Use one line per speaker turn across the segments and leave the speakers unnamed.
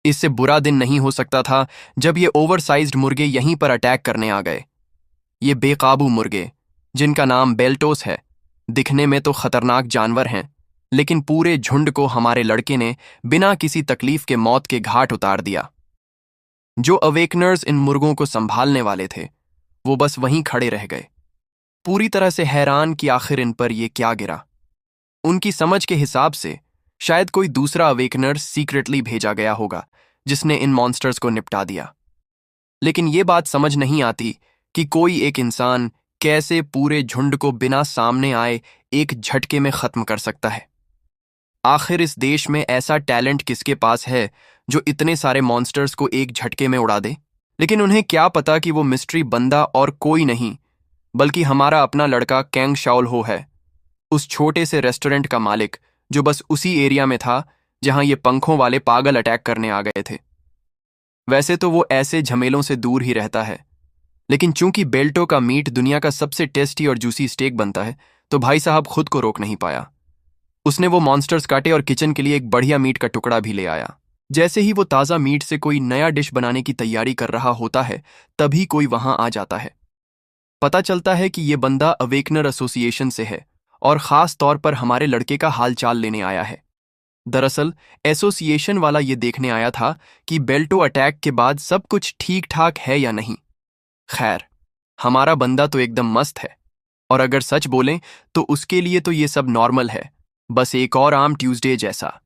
इससे बुरा दिन नहीं हो सकता था जब ये ओवरसाइज्ड मुर्गे यहीं पर अटैक करने आ गए। ये बेकाबू मुर्गे, जिनका नाम बेल्टोस है, दिखने में तो खतरनाक जानवर हैं, लेकिन पूरे झुंड को हमारे लड़के ने बिना किसी तकलीफ के मौत के घाट उतार दिया। जो अवेकनर्स इन मुर्गों को संभालने वाले थे, वो बस वहीं खड़े रह गए, पूरी तरह से हैरान कि आखिर इन पर ये क्या गिरा। उनकी समझ के हिसाब से शायद कोई दूसरा अवेकनर सीक्रेटली भेजा गया होगा जिसने इन मॉन्स्टर्स को निपटा दिया। लेकिन ये बात समझ नहीं आती कि कोई एक इंसान कैसे पूरे झुंड को बिना सामने आए एक झटके में खत्म कर सकता है। आखिर इस देश में ऐसा टैलेंट किसके पास है जो इतने सारे मॉन्स्टर्स को एक झटके में उड़ा दे। लेकिन उन्हें क्या पता कि वो मिस्ट्री बंदा और कोई नहीं बल्कि हमारा अपना लड़का कैंग शाओल्हो है, उस छोटे से रेस्टोरेंट का मालिक जो बस उसी एरिया में था जहां ये पंखों वाले पागल अटैक करने आ गए थे। वैसे तो वो ऐसे झमेलों से दूर ही रहता है, लेकिन चूंकि बेल्टो का मीट दुनिया का सबसे टेस्टी और जूसी स्टेक बनता है, तो भाई साहब खुद को रोक नहीं पाया। उसने वो मॉन्स्टर्स काटे और किचन के लिए एक बढ़िया मीट का टुकड़ा भी ले आया। जैसे ही वो ताज़ा मीट से कोई नया डिश बनाने की तैयारी कर रहा होता है, तभी कोई वहां आ जाता है। पता चलता है कि ये बंदा अवेकनर एसोसिएशन से है और ख़ास तौर पर हमारे लड़के का हालचाल लेने आया है। दरअसल एसोसिएशन वाला ये देखने आया था कि बेल्टो अटैक के बाद सब कुछ ठीक ठाक है या नहीं। खैर, हमारा बंदा तो एकदम मस्त है, और अगर सच बोलें तो उसके लिए तो ये सब नॉर्मल है, बस एक और आम ट्यूसडे जैसा।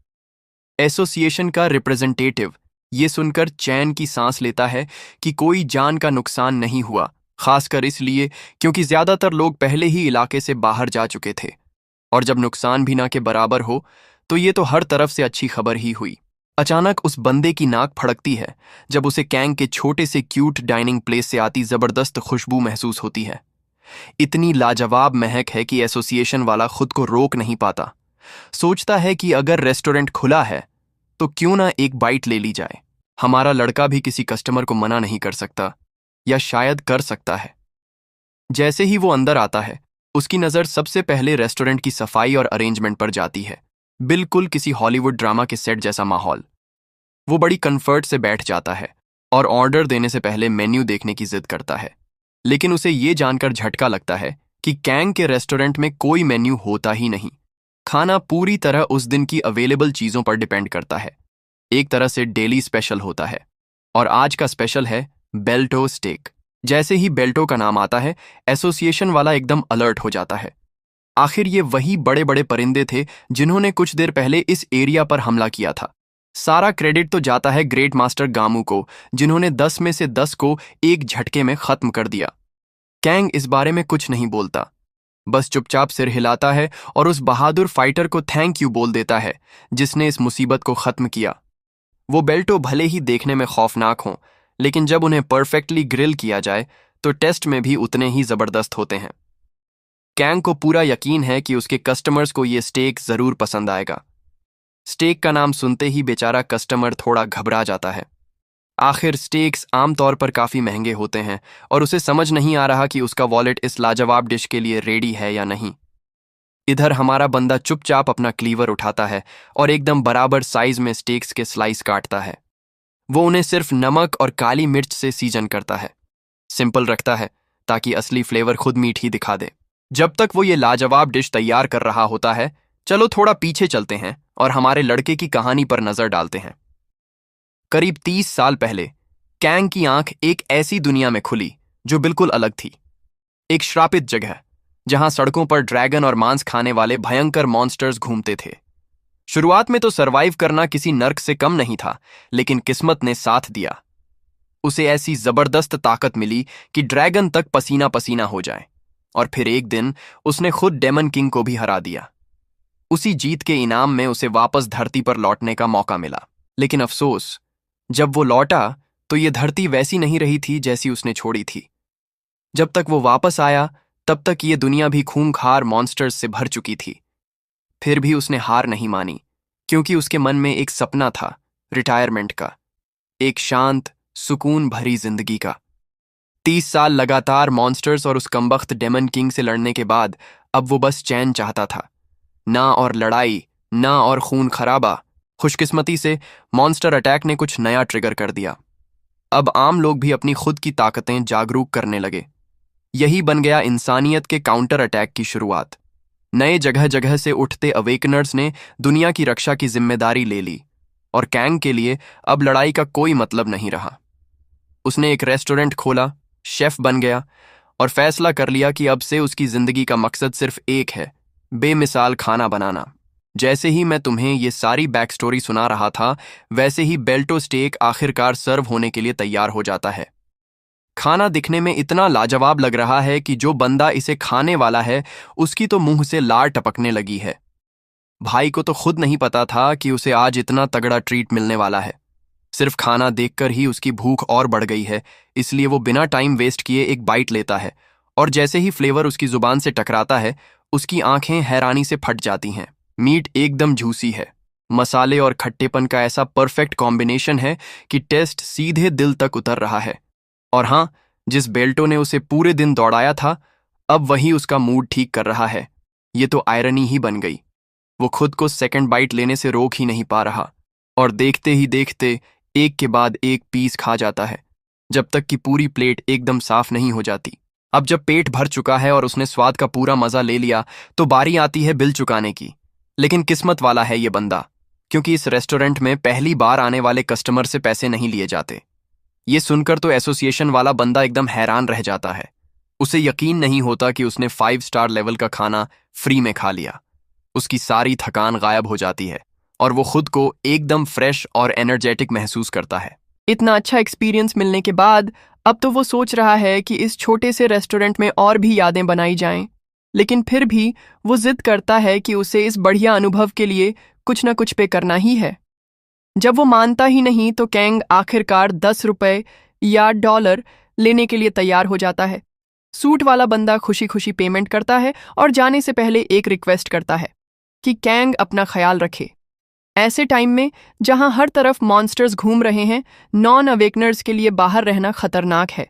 एसोसिएशन का रिप्रेजेंटेटिव ये सुनकर चैन की सांस लेता है कि कोई जान का नुकसान नहीं हुआ, खासकर इसलिए क्योंकि ज्यादातर लोग पहले ही इलाके से बाहर जा चुके थे, और जब नुकसान भी ना के बराबर हो तो ये तो हर तरफ से अच्छी खबर ही हुई। अचानक उस बंदे की नाक फड़कती है जब उसे कैंग के छोटे से क्यूट डाइनिंग प्लेस से आती जबरदस्त खुशबू महसूस होती है। इतनी लाजवाब महक है कि एसोसिएशन वाला खुद को रोक नहीं पाता। सोचता है कि अगर रेस्टोरेंट खुला है तो क्यों ना एक बाइट ले ली जाए। हमारा लड़का भी किसी कस्टमर को मना नहीं कर सकता, या शायद कर सकता है। जैसे ही वो अंदर आता है, उसकी नज़र सबसे पहले रेस्टोरेंट की सफाई और अरेंजमेंट पर जाती है। बिल्कुल किसी हॉलीवुड ड्रामा के सेट जैसा माहौल। वो बड़ी कंफर्ट से बैठ जाता है और ऑर्डर देने से पहले मेन्यू देखने की जिद करता है। लेकिन उसे ये जानकर झटका लगता है कि कैंग के रेस्टोरेंट में कोई मेन्यू होता ही नहीं। खाना पूरी तरह उस दिन की अवेलेबल चीज़ों पर डिपेंड करता है। एक तरह से डेली स्पेशल होता है, और आज का स्पेशल है बेल्टो स्टेक। जैसे ही बेल्टो का नाम आता है, एसोसिएशन वाला एकदम अलर्ट हो जाता है। आखिर ये वही बड़े बड़े परिंदे थे जिन्होंने कुछ देर पहले इस एरिया पर हमला किया था। सारा क्रेडिट तो जाता है ग्रेट मास्टर गामू को, जिन्होंने 10 में से 10 को एक झटके में खत्म कर दिया। कैंग इस बारे में कुछ नहीं बोलता, बस चुपचाप सिर हिलाता है और उस बहादुर फाइटर को थैंक यू बोल देता है जिसने इस मुसीबत को खत्म किया। वो बेल्टो भले ही देखने में खौफनाक हों, लेकिन जब उन्हें परफेक्टली ग्रिल किया जाए तो टेस्ट में भी उतने ही जबरदस्त होते हैं। कैंग को पूरा यकीन है कि उसके कस्टमर्स को ये स्टेक जरूर पसंद आएगा। स्टेक का नाम सुनते ही बेचारा कस्टमर थोड़ा घबरा जाता है। आखिर स्टेक्स आमतौर पर काफ़ी महंगे होते हैं, और उसे समझ नहीं आ रहा कि उसका वॉलेट इस लाजवाब डिश के लिए रेडी है या नहीं। इधर हमारा बंदा चुपचाप अपना क्लीवर उठाता है और एकदम बराबर साइज में स्टेक्स के स्लाइस काटता है। वो उन्हें सिर्फ नमक और काली मिर्च से सीजन करता है, सिंपल रखता है ताकि असली फ्लेवर खुद मीठ ही दिखा दे। जब तक वो ये लाजवाब डिश तैयार कर रहा होता है, चलो थोड़ा पीछे चलते हैं और हमारे लड़के की कहानी पर नजर डालते हैं। करीब 30 साल पहले कैंग की आंख एक ऐसी दुनिया में खुली जो बिल्कुल अलग थी। एक श्रापित जगह जहां सड़कों पर ड्रैगन और मांस खाने वाले भयंकर मॉन्स्टर्स घूमते थे। शुरुआत में तो सरवाइव करना किसी नर्क से कम नहीं था, लेकिन किस्मत ने साथ दिया। उसे ऐसी जबरदस्त ताकत मिली कि ड्रैगन तक पसीना पसीना हो जाए, और फिर एक दिन उसने खुद डेमन किंग को भी हरा दिया। उसी जीत के इनाम में उसे वापस धरती पर लौटने का मौका मिला। लेकिन अफसोस, जब वो लौटा तो ये धरती वैसी नहीं रही थी जैसी उसने छोड़ी थी। जब तक वो वापस आया, तब तक ये दुनिया भी खूंखार मॉन्स्टर्स से भर चुकी थी। फिर भी उसने हार नहीं मानी, क्योंकि उसके मन में एक सपना था, रिटायरमेंट का, एक शांत सुकून भरी जिंदगी का। 30 साल लगातार मॉन्स्टर्स और उस कमबख्त डेमन किंग से लड़ने के बाद अब वो बस चैन चाहता था। ना और लड़ाई, ना और खून खराबा, खुशकिस्मती से मॉन्स्टर अटैक ने कुछ नया ट्रिगर कर दिया। अब आम लोग भी अपनी खुद की ताकतें जागरूक करने लगे। यही बन गया इंसानियत के काउंटर अटैक की शुरुआत। नए जगह जगह से उठते अवेकनर्स ने दुनिया की रक्षा की जिम्मेदारी ले ली और कैंग के लिए अब लड़ाई का कोई मतलब नहीं रहा। उसने एक रेस्टोरेंट खोला, शेफ बन गया और फैसला कर लिया कि अब से उसकी जिंदगी का मकसद सिर्फ एक है, बेमिसाल खाना बनाना। जैसे ही मैं तुम्हें ये सारी बैक स्टोरी सुना रहा था, वैसे ही बेल्टो स्टेक आखिरकार सर्व होने के लिए तैयार हो जाता है। खाना दिखने में इतना लाजवाब लग रहा है कि जो बंदा इसे खाने वाला है उसकी तो मुंह से लार टपकने लगी है। भाई को तो खुद नहीं पता था कि उसे आज इतना तगड़ा ट्रीट मिलने वाला है। सिर्फ खाना देखकर ही उसकी भूख और बढ़ गई है, इसलिए वो बिना टाइम वेस्ट किए एक बाइट लेता है और जैसे ही फ्लेवर उसकी जुबान से टकराता है, उसकी आंखें हैरानी से फट जाती हैं। मीट एकदम जूसी है, मसाले और खट्टेपन का ऐसा परफेक्ट कॉम्बिनेशन है कि टेस्ट सीधे दिल तक उतर रहा है। और हाँ, जिस बेल्टो ने उसे पूरे दिन दौड़ाया था, अब वही उसका मूड ठीक कर रहा है। ये तो आयरनी ही बन गई। वो खुद को सेकंड बाइट लेने से रोक ही नहीं पा रहा और देखते ही देखते एक के बाद एक पीस खा जाता है, जब तक कि पूरी प्लेट एकदम साफ नहीं हो जाती। अब जब पेट भर चुका है और उसने स्वाद का पूरा मजा ले लिया, तो बारी आती है बिल चुकाने की। लेकिन किस्मत वाला है ये बंदा, क्योंकि इस रेस्टोरेंट में पहली बार आने वाले कस्टमर से पैसे नहीं लिए जाते। ये सुनकर तो एसोसिएशन वाला बंदा एकदम हैरान रह जाता है। उसे यकीन नहीं होता कि उसने 5 स्टार लेवल का खाना फ्री में खा लिया। उसकी सारी थकान गायब हो जाती है और वो खुद को एकदम फ्रेश और एनर्जेटिक महसूस करता है।
इतना अच्छा एक्सपीरियंस मिलने के बाद अब तो वो सोच रहा है कि इस छोटे से रेस्टोरेंट में और भी यादें बनाई जाएं, लेकिन फिर भी वो जिद करता है कि उसे इस बढ़िया अनुभव के लिए कुछ ना कुछ पे करना ही है। जब वो मानता ही नहीं तो कैंग आखिरकार 10 रुपए या डॉलर लेने के लिए तैयार हो जाता है। सूट वाला बंदा खुशी खुशी पेमेंट करता है और जाने से पहले एक रिक्वेस्ट करता है कि कैंग अपना ख्याल रखे। ऐसे टाइम में जहां हर तरफ मॉन्स्टर्स घूम रहे हैं, नॉन अवेकनर्स के लिए बाहर रहना खतरनाक है।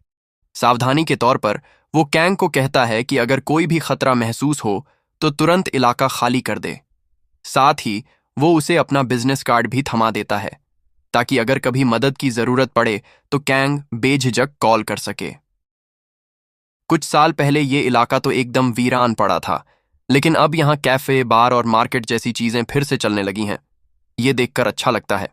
सावधानी के तौर पर वो कैंग को कहता है कि अगर कोई भी खतरा महसूस हो तो तुरंत इलाका खाली कर दे। साथ ही वो उसे अपना बिजनेस कार्ड भी थमा देता है, ताकि अगर कभी मदद की जरूरत पड़े तो कैंग बेझिझक कॉल कर सके। कुछ साल पहले ये इलाका तो एकदम वीरान पड़ा था, लेकिन अब यहाँ कैफे, बार और मार्केट जैसी चीजें फिर से चलने लगी हैं। ये देखकर अच्छा लगता है।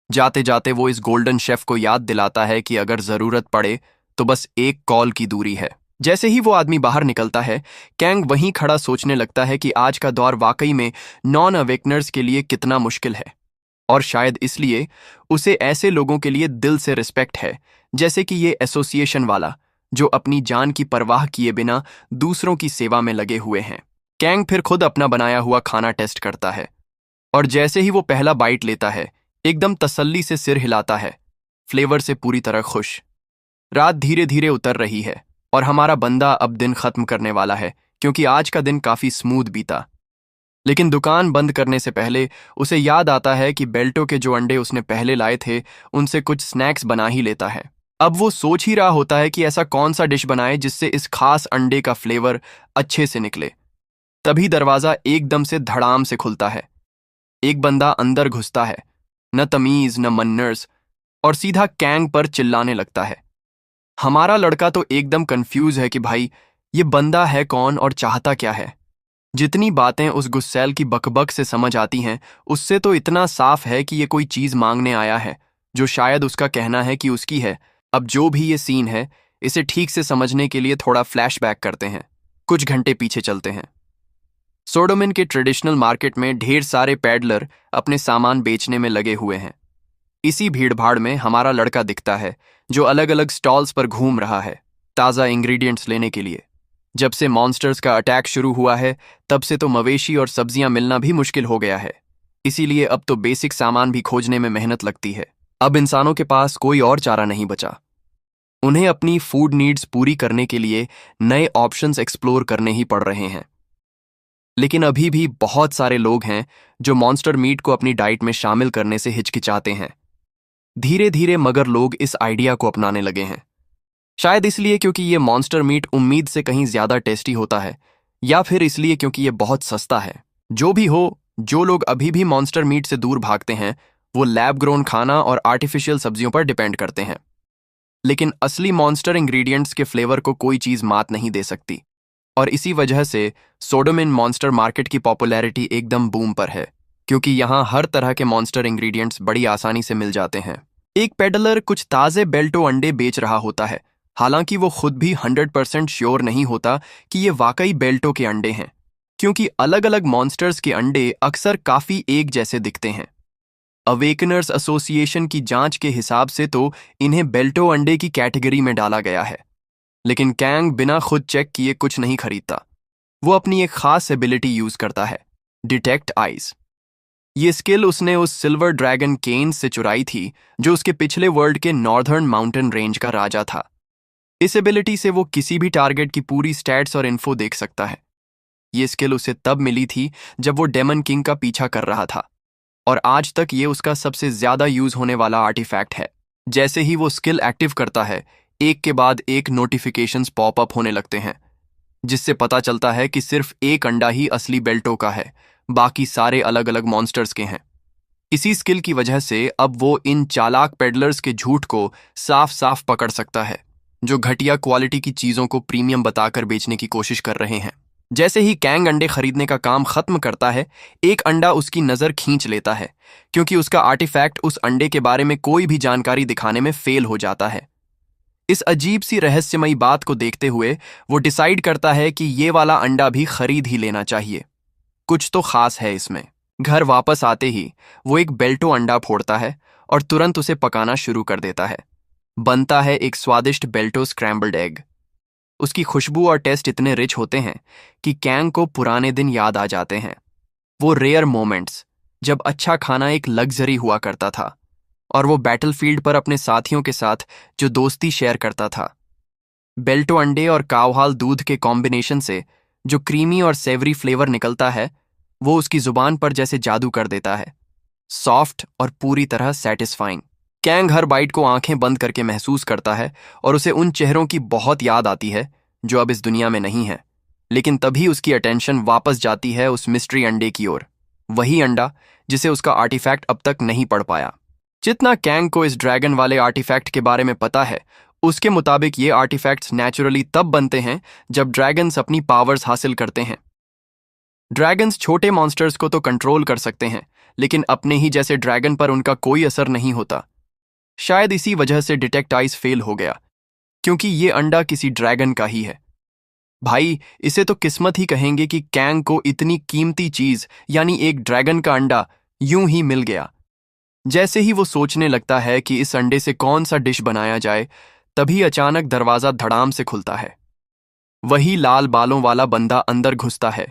जाते जाते वो इस गोल्डन शेफ को याद दिलाता है कि अगर जरूरत पड़े तो बस एक कॉल की दूरी है। जैसे ही वो आदमी बाहर निकलता है, कैंग वहीं खड़ा सोचने लगता है कि आज का दौर वाकई में नॉन अवेकनर्स के लिए कितना मुश्किल है। और शायद इसलिए उसे ऐसे लोगों के लिए दिल से रिस्पेक्ट है, जैसे कि ये एसोसिएशन वाला, जो अपनी जान की परवाह किए बिना दूसरों की सेवा में लगे हुए हैं। कैंग फिर खुद अपना बनाया हुआ खाना टेस्ट करता है और जैसे ही वो पहला बाइट लेता है, एकदम तसल्ली से सिर हिलाता है, फ्लेवर से पूरी तरह खुश। रात धीरे धीरे उतर रही है और हमारा बंदा अब दिन खत्म करने वाला है, क्योंकि आज का दिन काफी स्मूथ बीता। लेकिन दुकान बंद करने से पहले उसे याद आता है कि बेल्टो के जो अंडे उसने पहले लाए थे, उनसे कुछ स्नैक्स बना ही लेता है। अब वो सोच ही रहा होता है कि ऐसा कौन सा डिश बनाए जिससे इस खास अंडे का फ्लेवर अच्छे से निकले। तभी दरवाजा एकदम से धड़ाम से खुलता है। एक बंदा अंदर घुसता है, न तमीज न मन्नर्स, और सीधा कैंग पर चिल्लाने लगता है। हमारा लड़का तो एकदम कंफ्यूज है कि भाई ये बंदा है कौन और चाहता क्या है। जितनी बातें उस गुस्सैल की बकबक से समझ आती हैं, उससे तो इतना साफ है कि ये कोई चीज मांगने आया है, जो शायद उसका कहना है कि उसकी है। अब जो भी ये सीन है, इसे ठीक से समझने के लिए थोड़ा फ्लैशबैक करते हैं। कुछ घंटे पीछे चलते हैं। सोडोमिन के ट्रेडिशनल मार्केट में ढेर सारे पैडलर अपने सामान बेचने में लगे हुए हैं। इसी भीड़भाड़ में हमारा लड़का दिखता है, जो अलग अलग स्टॉल्स पर घूम रहा है ताज़ा इंग्रेडिएंट्स लेने के लिए। जब से मॉन्स्टर्स का अटैक शुरू हुआ है, तब से तो मवेशी और सब्जियां मिलना भी मुश्किल हो गया है। इसीलिए अब तो बेसिक सामान भी खोजने में मेहनत लगती है। अब इंसानों के पास कोई और चारा नहीं बचा। उन्हें अपनी फूड नीड्स पूरी करने के लिए नए ऑप्शंस एक्सप्लोर करने ही पड़ रहे हैं। लेकिन अभी भी बहुत सारे लोग हैं जो मॉन्स्टर मीट को अपनी डाइट में शामिल करने से हिचकिचाते हैं। धीरे धीरे मगर लोग इस आइडिया को अपनाने लगे हैं। शायद इसलिए क्योंकि ये मॉन्स्टर मीट उम्मीद से कहीं ज्यादा टेस्टी होता है, या फिर इसलिए क्योंकि ये बहुत सस्ता है। जो भी हो, जो लोग अभी भी मॉन्स्टर मीट से दूर भागते हैं वो लैब ग्रोन खाना और आर्टिफिशियल सब्जियों पर डिपेंड करते हैं। लेकिन असली मॉन्स्टर इंग्रेडिएंट्स के फ्लेवर को कोई चीज मात नहीं दे सकती, और इसी वजह से सोडोमिन मॉन्स्टर मार्केट की पॉपुलैरिटी एकदम बूम पर है, क्योंकि यहाँ हर तरह के मॉन्स्टर इंग्रेडिएंट्स बड़ी आसानी से मिल जाते हैं। एक पेडलर कुछ ताज़े बेल्टो अंडे बेच रहा होता है, हालांकि वो खुद भी 100% श्योर नहीं होता कि ये वाकई बेल्टो के अंडे हैं, क्योंकि अलग अलग मॉन्स्टर्स के अंडे अक्सर काफ़ी एक जैसे दिखते हैं। अवेकनर्स एसोसिएशन की जांच के हिसाब से तो इन्हें बेल्टो अंडे की कैटेगरी में डाला गया है। लेकिन कैंग बिना खुद चेक किए कुछ नहीं खरीदता। वो अपनी एक खास एबिलिटी यूज करता है, डिटेक्ट आइज। ये स्किल उसने उस सिल्वर ड्रैगन केन से चुराई थी जो उसके पिछले वर्ल्ड के नॉर्दर्न माउंटेन रेंज का राजा था। इस एबिलिटी से वो किसी भी टारगेट की पूरी स्टैट्स और इन्फो देख सकता है। ये स्किल उसे तब मिली थी जब वो डेमन किंग का पीछा कर रहा था, और आज तक ये उसका सबसे ज्यादा यूज होने वाला आर्टिफैक्ट है। जैसे ही वो स्किल एक्टिव करता है, एक के बाद एक नोटिफिकेशंस पॉपअप होने लगते हैं, जिससे पता चलता है कि सिर्फ एक अंडा ही असली बेल्टो का है, बाकी सारे अलग अलग मॉन्स्टर्स के हैं। इसी स्किल की वजह से अब वो इन चालाक पेडलर्स के झूठ को साफ साफ पकड़ सकता है, जो घटिया क्वालिटी की चीजों को प्रीमियम बताकर बेचने की कोशिश कर रहे हैं। जैसे ही कैंग अंडे खरीदने का काम खत्म करता है, एक अंडा उसकी नजर खींच लेता है, क्योंकि उसका आर्टिफैक्ट उस अंडे के बारे में कोई भी जानकारी दिखाने में फेल हो जाता है। इस अजीब सी रहस्यमयी बात को देखते हुए वो डिसाइड करता है कि ये वाला अंडा भी खरीद ही लेना चाहिए। कुछ तो खास है इसमें। घर वापस आते ही वो एक बेल्टो अंडा फोड़ता है और तुरंत उसे पकाना शुरू कर देता है। बनता है एक स्वादिष्ट बेल्टो स्क्रैम्बल्ड एग। उसकी खुशबू और टेस्ट इतने रिच होते हैं कि कैंग को पुराने दिन याद आ जाते हैं। वो रेयर मोमेंट्स जब अच्छा खाना एक लग्जरी हुआ करता था, और वो बैटलफील्ड पर अपने साथियों के साथ जो दोस्ती शेयर करता था। बेल्टो अंडे और कावहाल दूध के कॉम्बिनेशन से जो क्रीमी और सेवरी फ्लेवर निकलता है, वो उसकी जुबान पर जैसे जादू कर देता है, सॉफ्ट और पूरी तरह सेटिस्फाइंग। कैंग हर बाइट को आंखें बंद करके महसूस करता है, और उसे उन चेहरों की बहुत याद आती है जो अब इस दुनिया में नहीं है। लेकिन तभी उसकी अटेंशन वापस जाती है उस मिस्ट्री अंडे की ओर, वही अंडा जिसे उसका आर्टिफैक्ट अब तक नहीं पढ़ पाया। जितना कैंग को इस ड्रैगन वाले आर्टिफैक्ट के बारे में पता है, उसके मुताबिक ये आर्टिफैक्ट्स नेचुरली तब बनते हैं जब ड्रैगन्स अपनी पावर्स हासिल करते हैं। ड्रैगन्स छोटे मॉन्स्टर्स को तो कंट्रोल कर सकते हैं, लेकिन अपने ही जैसे ड्रैगन पर उनका कोई असर नहीं होता। शायद इसी वजह से डिटेक्ट आइज फेल हो गया, क्योंकि ये अंडा किसी ड्रैगन का ही है। भाई, इसे तो किस्मत ही कहेंगे कि कैंग को इतनी कीमती चीज यानी एक ड्रैगन का अंडा यूं ही मिल गया। जैसे ही वो सोचने लगता है कि इस अंडे से कौन सा डिश बनाया जाए, तभी अचानक दरवाजा धड़ाम से खुलता है। वही लाल बालों वाला बंदा अंदर घुसता है,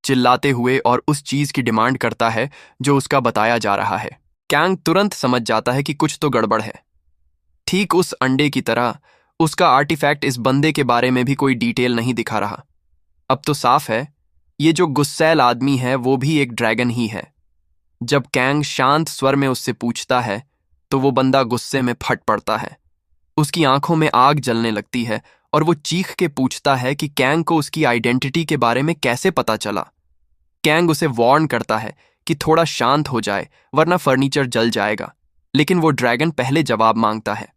चिल्लाते हुए, और उस चीज की डिमांड करता है जो उसका बताया जा रहा है। कैंग तुरंत समझ जाता है कि कुछ तो गड़बड़ है। ठीक उस अंडे की तरह उसका आर्टिफैक्ट इस बंदे के बारे में भी कोई डिटेल नहीं दिखा रहा। अब तो साफ है, ये जो गुस्सैल आदमी है वो भी एक ड्रैगन ही है। जब कैंग शांत स्वर में उससे पूछता है, तो वो बंदा गुस्से में फट पड़ता है। उसकी आंखों में आग जलने लगती है, और वो चीख के पूछता है कि कैंग को उसकी आइडेंटिटी के बारे में कैसे पता चला। कैंग उसे वार्न करता है कि थोड़ा शांत हो जाए, वरना फर्नीचर जल जाएगा। लेकिन वो ड्रैगन पहले जवाब मांगता है।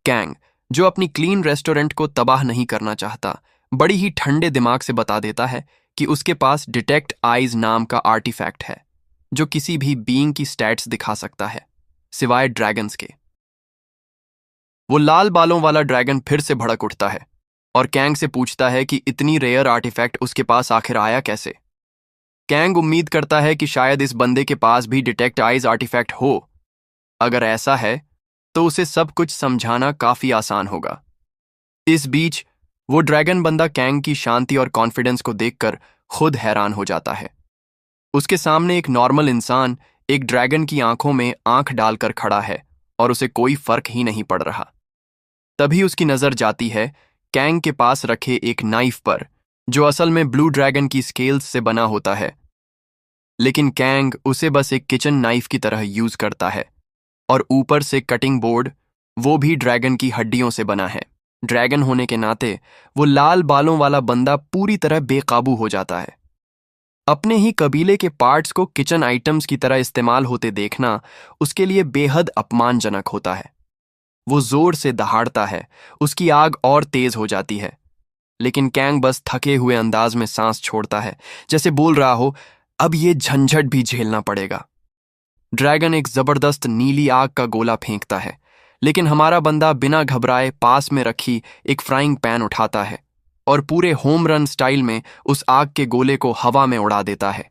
कैंग, जो अपनी क्लीन रेस्टोरेंट को तबाह नहीं करना चाहता, बड़ी ही ठंडे दिमाग से बता देता है कि उसके पास डिटेक्ट आइज नाम का आर्टिफैक्ट है, जो किसी भी बीइंग की स्टैट्स दिखा सकता है, सिवाय ड्रैगन्स के। वो लाल बालों वाला ड्रैगन फिर से भड़क उठता है और कैंग से पूछता है कि इतनी रेयर आर्टिफैक्ट उसके पास आखिर आया कैसे। कैंग उम्मीद करता है कि शायद इस बंदे के पास भी डिटेक्ट आइज आर्टिफैक्ट हो। अगर ऐसा है तो उसे सब कुछ समझाना काफी आसान होगा। इस बीच वो ड्रैगन बंदा कैंग की शांति और कॉन्फिडेंस को देखकर खुद हैरान हो जाता है। उसके सामने एक नॉर्मल इंसान एक ड्रैगन की आंखों में आंख डालकर खड़ा है, और उसे कोई फर्क ही नहीं पड़ रहा। तभी उसकी नजर जाती है कैंग के पास रखे एक नाइफ पर, जो असल में ब्लू ड्रैगन की स्केल्स से बना होता है। लेकिन कैंग उसे बस एक किचन नाइफ की तरह यूज करता है, और ऊपर से कटिंग बोर्ड, वो भी ड्रैगन की हड्डियों से बना है। ड्रैगन होने के नाते वो लाल बालों वाला बंदा पूरी तरह बेकाबू हो जाता है। अपने ही कबीले के पार्ट्स को किचन आइटम्स की तरह इस्तेमाल होते देखना उसके लिए बेहद अपमानजनक होता है। वो जोर से दहाड़ता है, उसकी आग और तेज हो जाती है, लेकिन कैंग बस थके हुए अंदाज में सांस छोड़ता है, जैसे बोल रहा हो अब ये झंझट भी झेलना पड़ेगा। ड्रैगन एक जबरदस्त नीली आग का गोला फेंकता है, लेकिन हमारा बंदा बिना घबराए पास में रखी एक फ्राइंग पैन उठाता है और पूरे होम रन स्टाइल में उस आग के गोले को हवा में उड़ा देता है।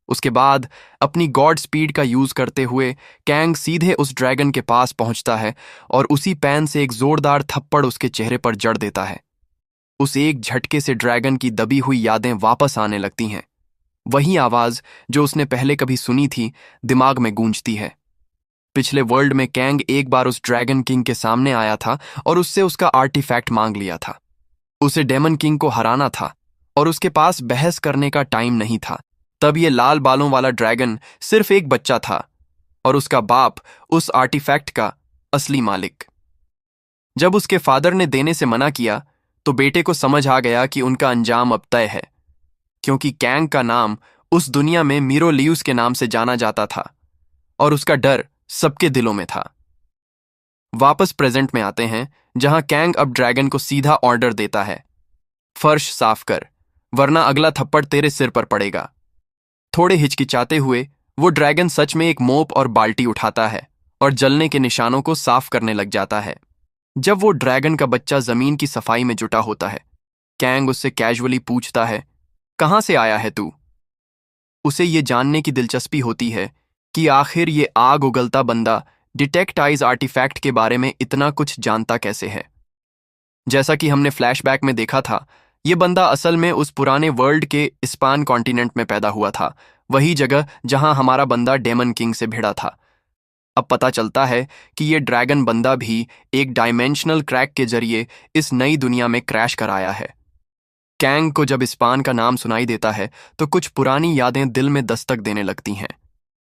उसके बाद अपनी गॉड स्पीड का यूज करते हुए कैंग सीधे उस ड्रैगन के पास पहुंचता है और उसी पैन से एक जोरदार थप्पड़ उसके चेहरे पर जड़ देता है। उस एक झटके से ड्रैगन की दबी हुई यादें वापस आने लगती हैं। वही आवाज जो उसने पहले कभी सुनी थी दिमाग में गूंजती है। पिछले वर्ल्ड में कैंग एक बार उस ड्रैगन किंग के सामने आया था और उससे उसका आर्टिफैक्ट मांग लिया था। उसे डेमन किंग को हराना था और उसके पास बहस करने का टाइम नहीं था। तब ये लाल बालों वाला ड्रैगन सिर्फ एक बच्चा था और उसका बाप उस आर्टिफैक्ट का असली मालिक। जब उसके फादर ने देने से मना किया तो बेटे को समझ आ गया कि उनका अंजाम अब तय है, क्योंकि कैंग का नाम उस दुनिया में मीरोलियूस के नाम से जाना जाता था और उसका डर सबके दिलों में था। वापस प्रेजेंट में आते हैं, जहां कैंग अब ड्रैगन को सीधा ऑर्डर देता है, फर्श साफ कर, वरना अगला थप्पड़ तेरे सिर पर पड़ेगा। थोड़े हिचकिचाते हुए वो ड्रैगन सच में एक मोप और बाल्टी उठाता है और जलने के निशानों को साफ करने लग जाता है। जब वो ड्रैगन का बच्चा जमीन की सफाई में जुटा होता है, कैंग उससे कैजुअली पूछता है, कहां से आया है तू? उसे ये जानने की दिलचस्पी होती है कि आखिर ये आग उगलता बंदा डिटेक्ट आइज आर्टिफैक्ट के बारे में इतना कुछ जानता कैसे है। जैसा कि हमने फ्लैशबैक में देखा था, ये बंदा असल में उस पुराने वर्ल्ड के इस्पान कॉन्टिनेंट में पैदा हुआ था, वही जगह जहां हमारा बंदा डेमन किंग से भिड़ा था। अब पता चलता है कि ये ड्रैगन बंदा भी एक डायमेंशनल क्रैक के जरिए इस नई दुनिया में क्रैश कर आया है। कैंग को जब इस्पान का नाम सुनाई देता है तो कुछ पुरानी यादें दिल में दस्तक देने लगती हैं,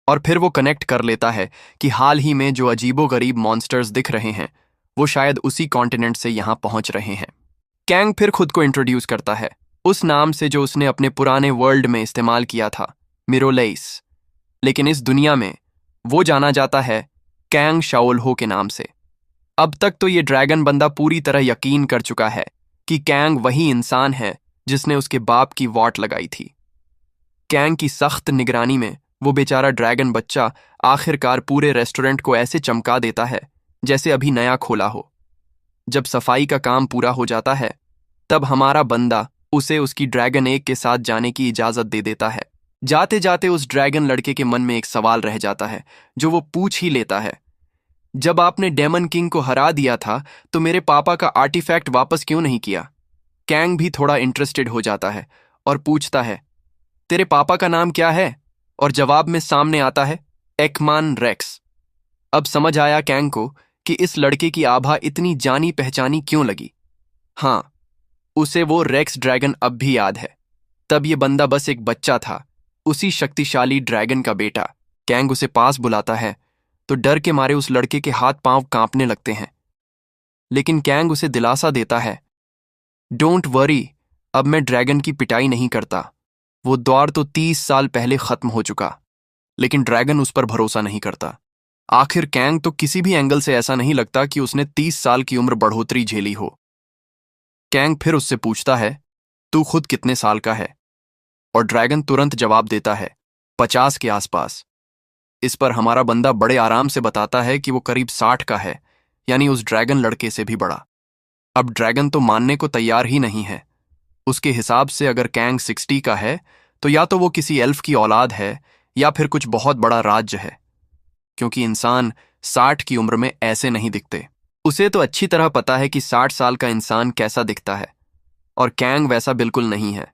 और फिर वो कनेक्ट कर लेता है कि हाल ही में जो अजीबोगरीब मॉन्स्टर्स दिख रहे हैं वो शायद उसी कॉन्टिनेंट से यहाँ पहुंच रहे हैं। कैंग फिर खुद को इंट्रोड्यूस करता है उस नाम से जो उसने अपने पुराने वर्ल्ड में इस्तेमाल किया था, मिरोलेइस, लेकिन इस दुनिया में वो जाना जाता है कैंग शाओल्हो के नाम से। अब तक तो ये ड्रैगन बंदा पूरी तरह यकीन कर चुका है कि कैंग वही इंसान है जिसने उसके बाप की वॉट लगाई थी। कैंग की सख्त निगरानी में वो बेचारा ड्रैगन बच्चा आखिरकार पूरे रेस्टोरेंट को ऐसे चमका देता है जैसे अभी नया खोला हो। जब सफाई का काम पूरा हो जाता है, तब हमारा बंदा उसे उसकी ड्रैगन एग के साथ जाने की इजाजत दे देता है। जाते जाते उस ड्रैगन लड़के के मन में एक सवाल रह जाता है जो वो पूछ ही लेता है, जब आपने डेमन किंग को हरा दिया था तो मेरे पापा का आर्टिफैक्ट वापस क्यों नहीं किया? कैंग भी थोड़ा इंटरेस्टेड हो जाता है और पूछता है, तेरे पापा का नाम क्या है? और जवाब में सामने आता है, एकमान रेक्स। अब समझ आया कैंग को कि इस लड़के की आभा इतनी जानी पहचानी क्यों लगी। हाँ, उसे वो रेक्स ड्रैगन अब भी याद है। तब ये बंदा बस एक बच्चा था, उसी शक्तिशाली ड्रैगन का बेटा। कैंग उसे पास बुलाता है तो डर के मारे उस लड़के के हाथ पांव कांपने लगते हैं, लेकिन कैंग उसे दिलासा देता है, डोंट वरी, अब मैं ड्रैगन की पिटाई नहीं करता। वो दौर तो 30 साल पहले खत्म हो चुका। लेकिन ड्रैगन उस पर भरोसा नहीं करता। आखिर कैंग तो किसी भी एंगल से ऐसा नहीं लगता कि उसने 30 साल की उम्र बढ़ोतरी झेली हो। कैंग फिर उससे पूछता है, तू खुद कितने साल का है? और ड्रैगन तुरंत जवाब देता है, 50 के आसपास। इस पर हमारा बंदा बड़े आराम से बताता है कि वो करीब 60 का है, यानी उस ड्रैगन लड़के से भी बड़ा। अब ड्रैगन तो मानने को तैयार ही नहीं है। उसके हिसाब से अगर कैंग 60 का है तो या तो वो किसी एल्फ की औलाद है या फिर कुछ बहुत बड़ा राज्य है, क्योंकि इंसान 60 की उम्र में ऐसे नहीं दिखते। उसे तो अच्छी तरह पता है कि 60 साल का इंसान कैसा दिखता है, और कैंग वैसा बिल्कुल नहीं है।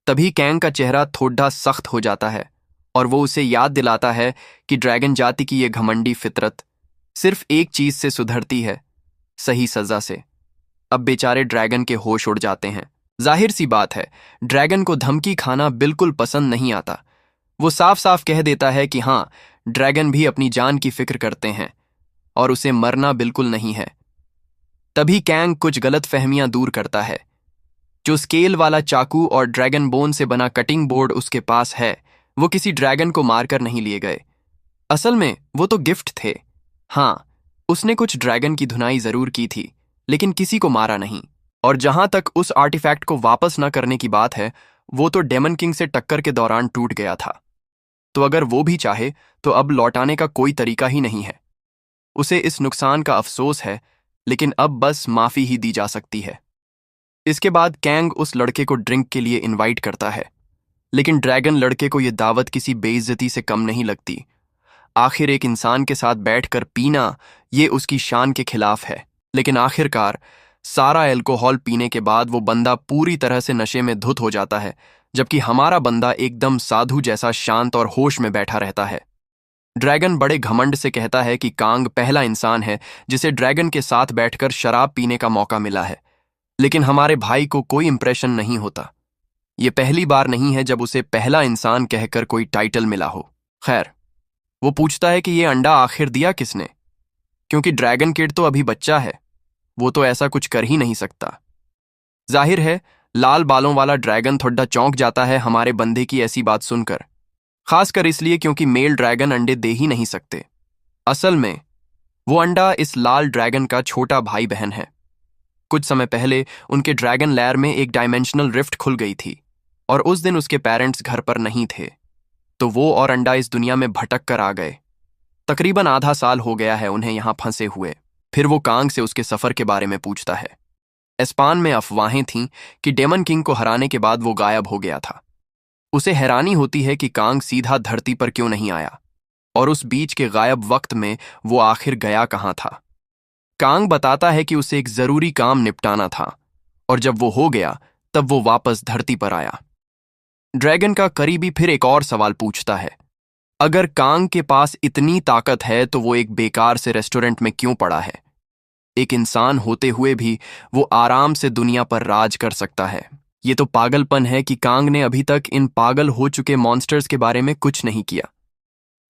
तभी कैंग का चेहरा थोड़ा सख्त हो जाता है और वो उसे याद दिलाता है कि ड्रैगन जाति की ये घमंडी फितरत सिर्फ एक चीज से सुधरती है, सही सजा से। अब बेचारे ड्रैगन के होश उड़ जाते हैं। जाहिर सी बात है, ड्रैगन को धमकी खाना बिल्कुल पसंद नहीं आता। वो साफ साफ कह देता है कि हाँ, ड्रैगन भी अपनी जान की फिक्र करते हैं और उसे मरना बिल्कुल नहीं है। तभी कैंग कुछ गलत फहमियां दूर करता है। जो स्केल वाला चाकू और ड्रैगन बोन से बना कटिंग बोर्ड उसके पास है, वो किसी ड्रैगन को मारकर नहीं लिए गए। असल में वो तो गिफ्ट थे। हाँ, उसने कुछ ड्रैगन की धुनाई जरूर की थी, लेकिन किसी को मारा नहीं। और जहां तक उस आर्टिफैक्ट को वापस न करने की बात है, वो तो डेमन किंग से टक्कर के दौरान टूट गया था। तो अगर वो भी चाहे तो अब लौटाने का कोई तरीका ही नहीं है। उसे इस नुकसान का अफसोस है, लेकिन अब बस माफी ही दी जा सकती है। इसके बाद कैंग उस लड़के को ड्रिंक के लिए इनवाइट करता है, लेकिन ड्रैगन लड़के को यह दावत किसी बेइज्जती से कम नहीं लगती। आखिर एक इंसान के साथ बैठकर पीना ये उसकी शान के खिलाफ है। लेकिन आखिरकार सारा अल्कोहल पीने के बाद वो बंदा पूरी तरह से नशे में धुत हो जाता है, जबकि हमारा बंदा एकदम साधु जैसा शांत और होश में बैठा रहता है। ड्रैगन बड़े घमंड से कहता है कि कांग पहला इंसान है जिसे ड्रैगन के साथ बैठकर शराब पीने का मौका मिला है, लेकिन हमारे भाई को कोई इंप्रेशन नहीं होता। ये पहली बार नहीं है जब उसे पहला इंसान कहकर कोई टाइटल मिला हो। खैर, वो पूछता है कि ये अंडा आखिर दिया किसने, क्योंकि ड्रैगन किड तो अभी बच्चा है, वो तो ऐसा कुछ कर ही नहीं सकता। जाहिर है लाल बालों वाला ड्रैगन थोड़ा चौंक जाता है हमारे बंदे की ऐसी बात सुनकर, खासकर इसलिए क्योंकि मेल ड्रैगन अंडे दे ही नहीं सकते। असल में वो अंडा इस लाल ड्रैगन का छोटा भाई बहन है। कुछ समय पहले उनके ड्रैगन लेयर में एक डायमेंशनल रिफ्ट खुल गई थी और उस दिन उसके पेरेंट्स घर पर नहीं थे, तो वो और अंडा इस दुनिया में भटक कर आ गए। तकरीबन आधा साल हो गया है उन्हें यहां फंसे हुए। फिर वो कांग से उसके सफर के बारे में पूछता है। एस्पान में अफवाहें थीं कि डेमन किंग को हराने के बाद वो गायब हो गया था। उसे हैरानी होती है कि कांग सीधा धरती पर क्यों नहीं आया, और उस बीच के गायब वक्त में वो आखिर गया कहां था। कांग बताता है कि उसे एक जरूरी काम निपटाना था, और जब वो हो गया तब वो वापस धरती पर आया। ड्रैगन का करीबी फिर एक और सवाल पूछता है, अगर कांग के पास इतनी ताकत है तो वो एक बेकार से रेस्टोरेंट में क्यों पड़ा है? एक इंसान होते हुए भी वो आराम से दुनिया पर राज कर सकता है। ये तो पागलपन है कि कांग ने अभी तक इन पागल हो चुके मॉन्स्टर्स के बारे में कुछ नहीं किया।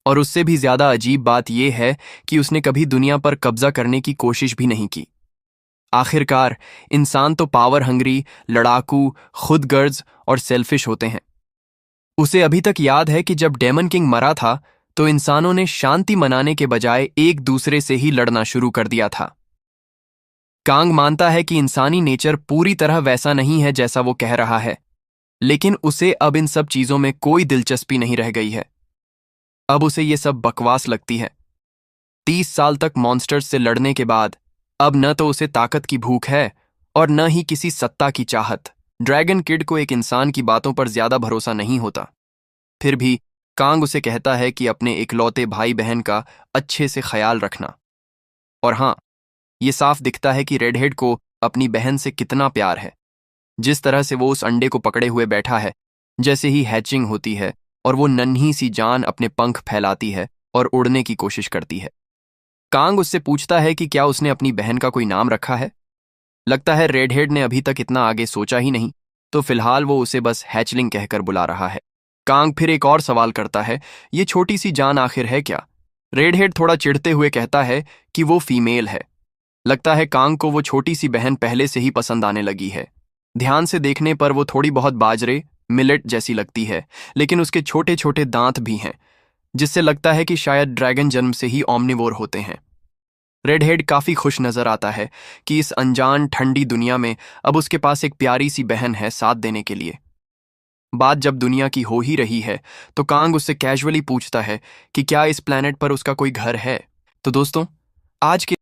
और उससे भी ज्यादा अजीब बात यह है कि उसने कभी दुनिया पर कब्जा करने की कोशिश भी नहीं की। आखिरकार इंसान तो पावर हंग्री, लड़ाकू, खुदगर्ज और सेल्फिश होते हैं। उसे अभी तक याद है कि जब डेमन किंग मरा था तो इंसानों ने शांति मनाने के बजाय एक दूसरे से ही लड़ना शुरू कर दिया था। कांग मानता है कि इंसानी नेचर पूरी तरह वैसा नहीं है जैसा वो कह रहा है, लेकिन उसे अब इन सब चीजों में कोई दिलचस्पी नहीं रह गई है। अब उसे ये सब बकवास लगती है। 30 साल तक मॉन्स्टर्स से लड़ने के बाद अब न तो उसे ताकत की भूख है और न ही किसी सत्ता की चाहत। ड्रैगन किड को एक इंसान की बातों पर ज्यादा भरोसा नहीं होता। फिर भी कांग उसे कहता है कि अपने इकलौते भाई बहन का अच्छे से ख्याल रखना। और हाँ, ये साफ दिखता है कि रेडहेड को अपनी बहन से कितना प्यार है। जिस तरह से वो उस अंडे को पकड़े हुए बैठा है, जैसे ही हैचिंग होती है और वो नन्ही सी जान अपने पंख फैलाती है और उड़ने की कोशिश करती है। कांग उससे पूछता है कि क्या उसने अपनी बहन का कोई नाम रखा है। लगता है रेडहेड ने अभी तक इतना आगे सोचा ही नहीं, तो फिलहाल वो उसे बस हैचलिंग कहकर बुला रहा है। कांग फिर एक और सवाल करता है, ये छोटी सी जान आखिर है क्या? रेडहेड थोड़ा चिढ़ते हुए कहता है कि वो फीमेल है। लगता है कांग को वो छोटी सी बहन पहले से ही पसंद आने लगी है। ध्यान से देखने पर वो थोड़ी बहुत बाजरे, मिलेट जैसी लगती है, लेकिन उसके छोटे छोटे दांत भी हैं, जिससे लगता है कि शायद ड्रैगन जन्म से ही ओमनिवोर होते हैं। रेडहेड काफी खुश नजर आता है कि इस अनजान ठंडी दुनिया में अब उसके पास एक प्यारी सी बहन है साथ देने के लिए। बात जब दुनिया की हो ही रही है तो कांग उससे कैजुअली पूछता है कि क्या इस प्लैनेट पर उसका कोई घर है। तो दोस्तों, आज के